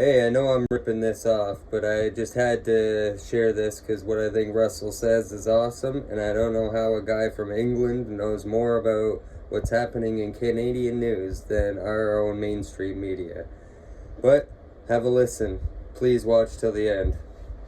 Hey, I know I'm ripping this off, but I just had to share this because what I think Russell says is awesome, and I don't know how a guy from England knows more about what's happening in Canadian news than our own mainstream media. But have a listen. Please watch till the end.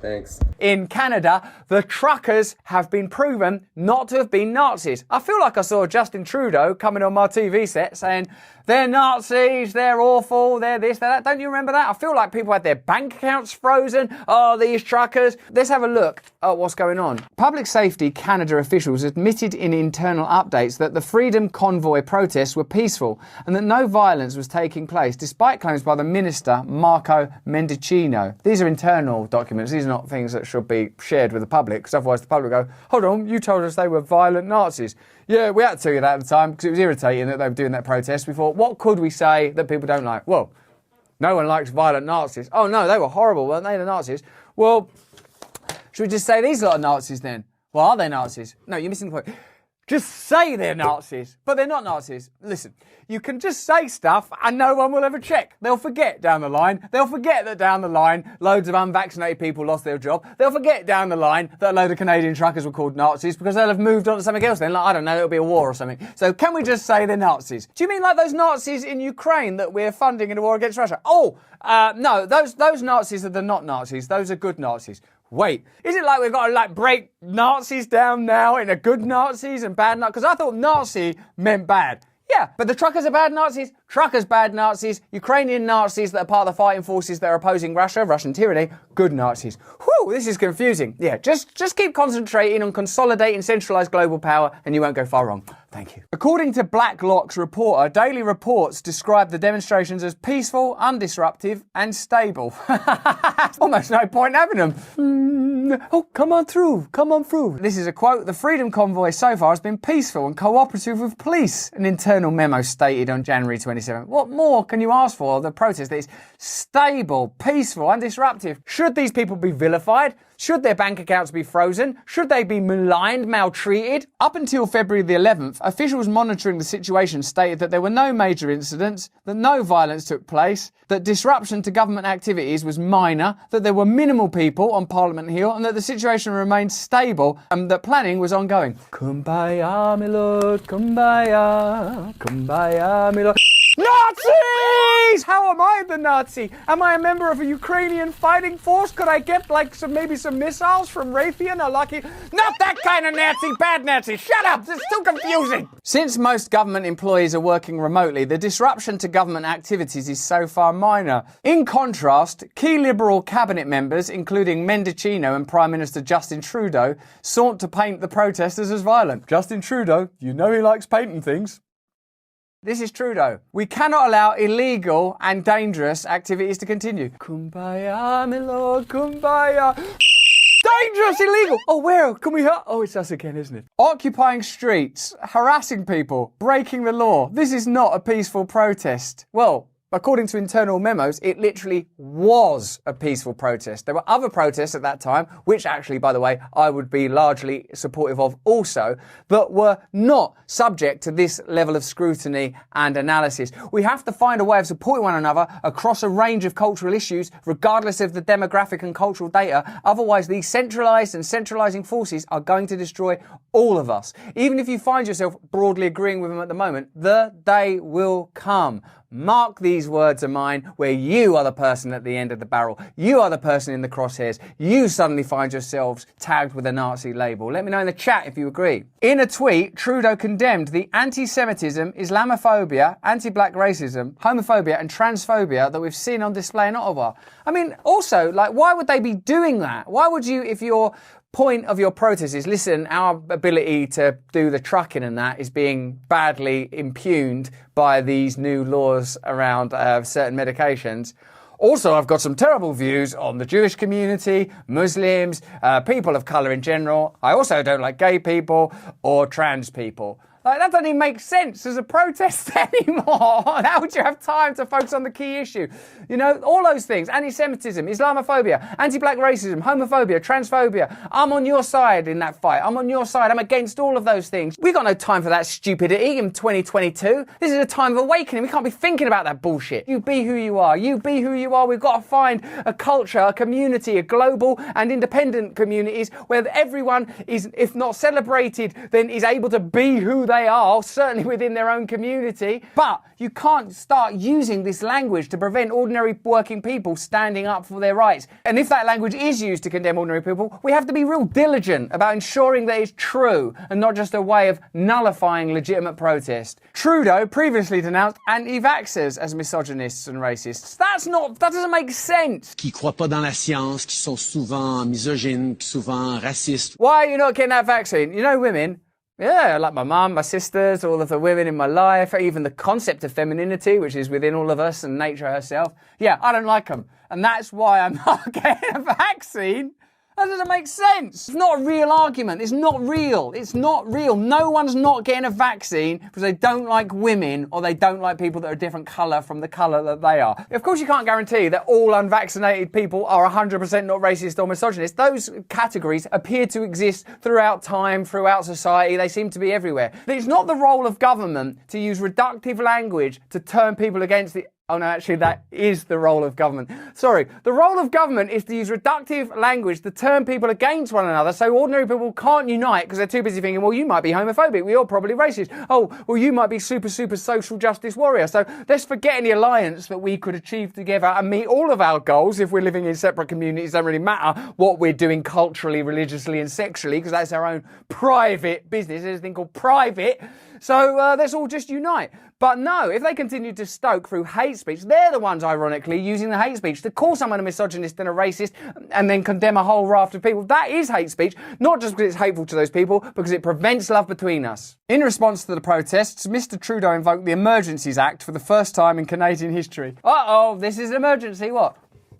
Thanks. In Canada, the truckers have been proven not to have been Nazis. I feel like I saw Justin Trudeau coming on my TV set saying, they're Nazis, they're awful, they're this, they're that. Don't you remember that? I feel like people had their bank accounts frozen. Oh, these truckers. Let's have a look at what's going on. Public Safety Canada officials admitted in internal updates that the Freedom Convoy protests were peaceful and that no violence was taking place, despite claims by the minister, Marco Mendicino. These are internal documents. These are not things that should be shared with the public, because otherwise the public go, hold on, you told us they were violent Nazis. Yeah, we had to tell you that at the time because it was irritating that they were doing that protest. We thought, what could we say that people don't like? Well, no one likes violent Nazis. Oh no, they were horrible, weren't they, the Nazis? Well, should we just say these lot are Nazis then? Well, are they Nazis? No, you're missing the point. Just say they're Nazis, but they're not Nazis. Listen, you can just say stuff and no one will ever check. They'll forget down the line. They'll forget that down the line loads of unvaccinated people lost their job. They'll forget down the line that a load of Canadian truckers were called Nazis because they'll have moved on to something else then. Like, I don't know, it'll be a war or something. So can we just say they're Nazis? Do you mean like those Nazis in Ukraine that we're funding in a war against Russia? No, those Nazis are the not Nazis. Those are good Nazis. Wait, is it like we've got to break Nazis down now into good Nazis and bad Nazis? Because I thought Nazi meant bad. Yeah, but the truckers are bad Nazis, truckers bad Nazis, Ukrainian Nazis that are part of the fighting forces that are opposing Russia, Russian tyranny, good Nazis. Whew, this is confusing. Yeah, just keep concentrating on consolidating centralised global power and you won't go far wrong. Thank you. According to Blacklock's reporter, daily reports describe the demonstrations as peaceful, undisruptive and stable. Almost no point having them. Oh, come on through. This is a quote. The Freedom Convoy so far has been peaceful and cooperative with police, an internal memo stated on January 27th. What more can you ask for? The protest that is stable, peaceful, undisruptive. Should these people be vilified? Should their bank accounts be frozen? Should they be maligned, maltreated? Up until February the 11th, officials monitoring the situation stated that there were no major incidents, that no violence took place, that disruption to government activities was minor, that there were minimal people on Parliament Hill, and that the situation remained stable and that planning was ongoing. Kumbaya, my lord, kumbaya, kumbaya, my lord. Nazis! How am I the Nazi? Am I a member of a Ukrainian fighting force? Could I get maybe some missiles from Raytheon or Lucky? Not that kind of Nazi, bad Nazi. Shut up, this is too confusing. Since most government employees are working remotely, the disruption to government activities is so far minor. In contrast, key Liberal cabinet members, including Mendicino and Prime Minister Justin Trudeau, sought to paint the protesters as violent. Justin Trudeau, you know he likes painting things. This is Trudeau. We cannot allow illegal and dangerous activities to continue. Kumbaya, my lord, kumbaya. Dangerous, illegal. Oh, where? Can we help? Oh, it's us again, isn't it? Occupying streets, harassing people, breaking the law. This is not a peaceful protest. Well, according to internal memos, it literally was a peaceful protest. There were other protests at that time, which actually, by the way, I would be largely supportive of also, but were not subject to this level of scrutiny and analysis. We have to find a way of supporting one another across a range of cultural issues, regardless of the demographic and cultural data. Otherwise, these centralised and centralising forces are going to destroy all of us. Even if you find yourself broadly agreeing with them at the moment, the day will come. Mark these words of mine, where you are the person at the end of the barrel. You are the person in the crosshairs. You suddenly find yourselves tagged with a Nazi label. Let me know in the chat if you agree. In a tweet, Trudeau condemned the anti-Semitism, Islamophobia, anti-black racism, homophobia and transphobia that we've seen on display in Ottawa. I mean, also, why would they be doing that? Why would you, if you're point of your protest is, listen, our ability to do the trucking and that is being badly impugned by these new laws around certain medications. Also, I've got some terrible views on the Jewish community, Muslims, people of colour in general. I also don't like gay people or trans people. Like, that doesn't even make sense as a protest anymore. How would you have time to focus on the key issue? You know, all those things. Anti-Semitism, Islamophobia, anti-black racism, homophobia, transphobia. I'm on your side in that fight. I'm on your side. I'm against all of those things. We got no time for that stupidity in 2022. This is a time of awakening. We can't be thinking about that bullshit. You be who you are. You be who you are. We've got to find a culture, a community, a global and independent communities where everyone is, if not celebrated, then is able to be who they are, certainly within their own community. But you can't start using this language to prevent ordinary working people standing up for their rights. And if that language is used to condemn ordinary people, we have to be real diligent about ensuring that it's true and not just a way of nullifying legitimate protest. Trudeau previously denounced anti-vaxxers as misogynists and racists. That doesn't make sense. Qui croient pas dans la science, qui sont souvent misogynes, souvent racistes. Why are you not getting that vaccine? You know, women, yeah, like my mum, my sisters, all of the women in my life, even the concept of femininity, which is within all of us and nature herself. Yeah, I don't like them. And that's why I'm not getting a vaccine. That doesn't make sense. It's not a real argument. It's not real. It's not real. No one's not getting a vaccine because they don't like women or they don't like people that are a different colour from the colour that they are. Of course, you can't guarantee that all unvaccinated people are 100% not racist or misogynist. Those categories appear to exist throughout time, throughout society. They seem to be everywhere. It's not the role of government to use reductive language to turn people against the... Oh no, actually that is the role of government. Sorry, the role of government is to use reductive language to turn people against one another so ordinary people can't unite because they're too busy thinking, well, you might be homophobic, well, you're probably racist. Oh, well, you might be super social justice warrior. So let's forget any alliance that we could achieve together and meet all of our goals if we're living in separate communities. It doesn't really matter what we're doing culturally, religiously and sexually because that's our own private business. There's a thing called private. So let's all just unite. But no, if they continue to stoke through hate speech, they're the ones, ironically, using the hate speech to call someone a misogynist and a racist and then condemn a whole raft of people. That is hate speech, not just because it's hateful to those people, because it prevents love between us. In response to the protests, Mr. Trudeau invoked the Emergencies Act for the first time in Canadian history. Uh-oh, this is an emergency, what?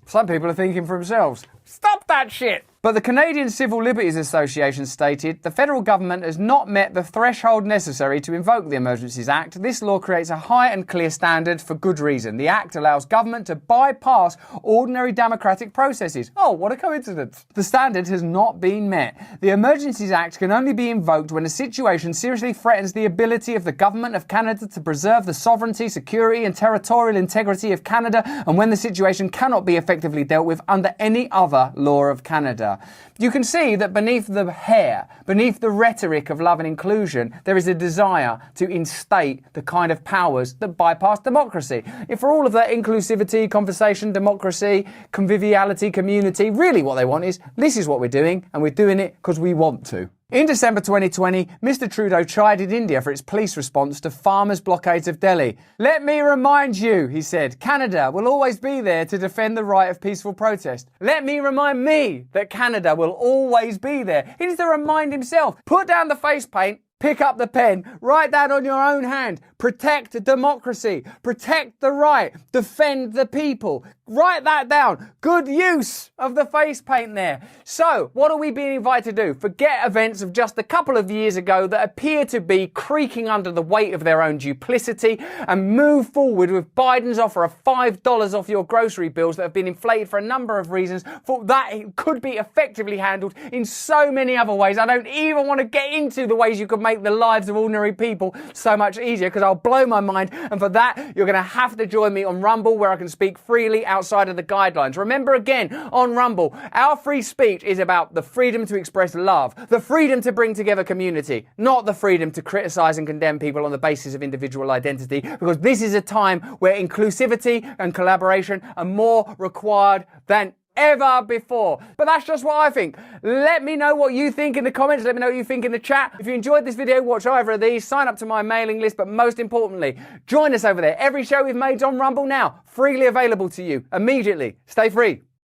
Some people are thinking for themselves. Stop that shit! But the Canadian Civil Liberties Association stated the federal government has not met the threshold necessary to invoke the Emergencies Act. This law creates a high and clear standard for good reason. The Act allows government to bypass ordinary democratic processes. Oh, what a coincidence. The standard has not been met. The Emergencies Act can only be invoked when a situation seriously threatens the ability of the government of Canada to preserve the sovereignty, security and territorial integrity of Canada and when the situation cannot be effectively dealt with under any other law of Canada. You can see that beneath the hair, beneath the rhetoric of love and inclusion, there is a desire to instate the kind of powers that bypass democracy. If for all of that inclusivity, conversation, democracy, conviviality, community, really what they want is, this is what we're doing, and we're doing it because we want to. In December 2020, Mr. Trudeau chided India for its police response to farmers' blockades of Delhi. Let me remind you, he said, Canada will always be there to defend the right of peaceful protest. Let me remind me that Canada will always be there. He needs to remind himself. Put down the face paint. Pick up the pen, write that on your own hand, protect democracy, protect the right, defend the people. Write that down. Good use of the face paint there. So, what are we being invited to do? Forget events of just a couple of years ago that appear to be creaking under the weight of their own duplicity and move forward with Biden's offer of $5 off your grocery bills that have been inflated for a number of reasons. For that, it could be effectively handled in so many other ways. I don't even want to get into the ways you could make the lives of ordinary people so much easier because I'll blow my mind. And for that, you're going to have to join me on Rumble where I can speak freely outside of the guidelines. Remember again, on Rumble, our free speech is about the freedom to express love, the freedom to bring together community, not the freedom to criticize and condemn people on the basis of individual identity, because this is a time where inclusivity and collaboration are more required than ever before. But that's just what I think. Let me know what you think in the comments. Let me know what you think in the chat. If you enjoyed this video, watch either of these. Sign up to my mailing list. But most importantly, join us over there. Every show we've made is on Rumble now. Freely available to you immediately. Stay free.